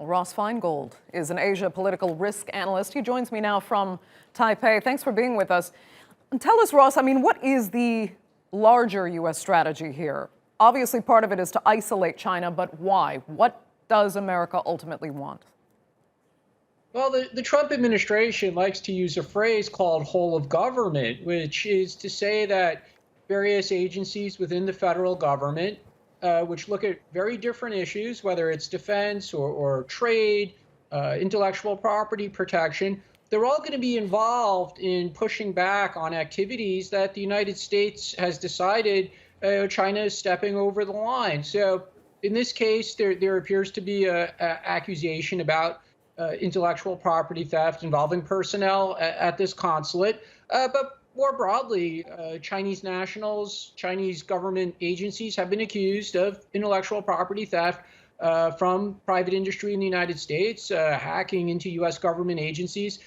Ross Feingold is an Asia political risk analyst. He joins me now from Taipei. Thanks for being with us. Tell us, Ross, what is the larger U.S. strategy here? Obviously, part of it is to isolate China, but why? What does America ultimately want? Well, the Trump administration likes to use a phrase called whole of government, which is to say that various agencies within the federal government, which look at very different issues, whether it's defense or trade, intellectual property protection, they're all going to be involved in pushing back on activities that the United States has decided China is stepping over the line. So in this case, there appears to be an accusation about intellectual property theft involving personnel at this consulate. But more broadly, Chinese nationals, Chinese government agencies have been accused of intellectual property theft from private industry in the United States, hacking into U.S. government agencies.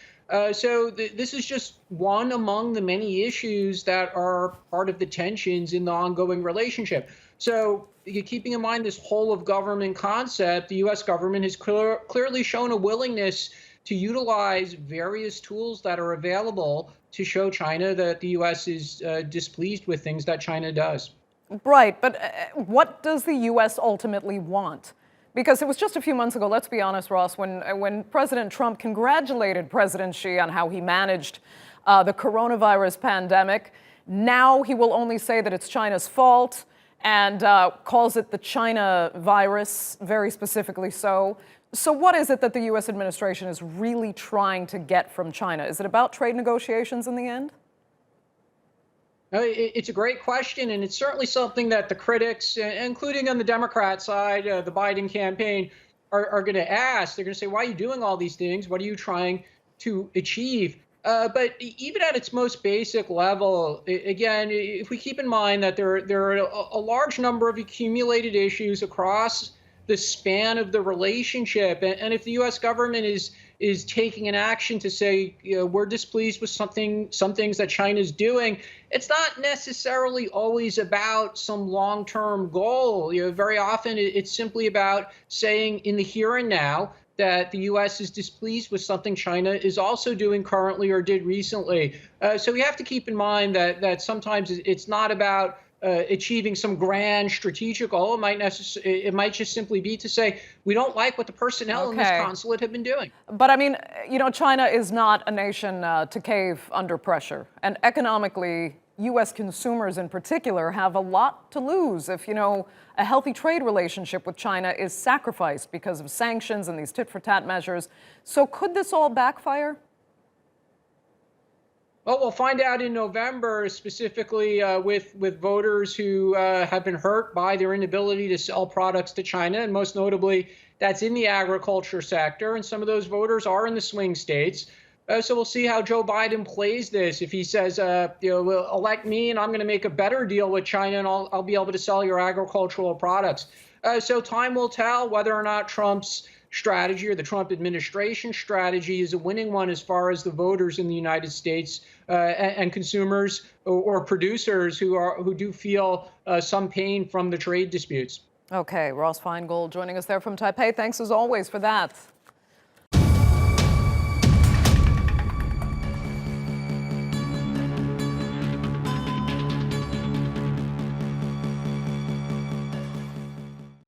So this is just one among the many issues that are part of the tensions in the ongoing relationship. So keeping in mind this whole of government concept, the U.S. government has clearly shown a willingness to utilize various tools that are available to show China that the U.S. is displeased with things that China does. Right, but what does the U.S. ultimately want? Because it was just a few months ago, let's be honest, Ross, when President Trump congratulated President Xi on how he managed the coronavirus pandemic. Now he will only say that it's China's fault and calls it the China virus, very specifically so. So what is it that the U.S. administration is really trying to get from China? Is it about trade negotiations in the end? It's a great question, and it's certainly something that the critics, including on the Democrat side, the Biden campaign, are going to ask. They're going to say, why are you doing all these things? What are you trying to achieve? But even at its most basic level, again, if we keep in mind that there are a large number of accumulated issues across the span of the relationship, and if the U.S. government is taking an action to say, we're displeased with some things that China's doing, it's not necessarily always about some long-term goal. Very often it's simply about saying in the here and now that the U.S. is displeased with something China is also doing currently or did recently. So we have to keep in mind that sometimes it's not about achieving some grand strategic goal. It might just simply be to say, we don't like what the personnel in this consulate have been doing. But China is not a nation to cave under pressure. And economically, U.S. consumers in particular have a lot to lose if, a healthy trade relationship with China is sacrificed because of sanctions and these tit-for-tat measures. So could this all backfire? Well, we'll find out in November, specifically with voters who have been hurt by their inability to sell products to China. And most notably, that's in the agriculture sector. And some of those voters are in the swing states. So we'll see how Joe Biden plays this. If he says, well, elect me and I'm going to make a better deal with China and I'll be able to sell your agricultural products. So time will tell whether or not Trump's strategy or the Trump administration strategy is a winning one as far as the voters in the United States and consumers or producers who do feel some pain from the trade disputes. Okay, Ross Feingold joining us there from Taipei. Thanks as always for that.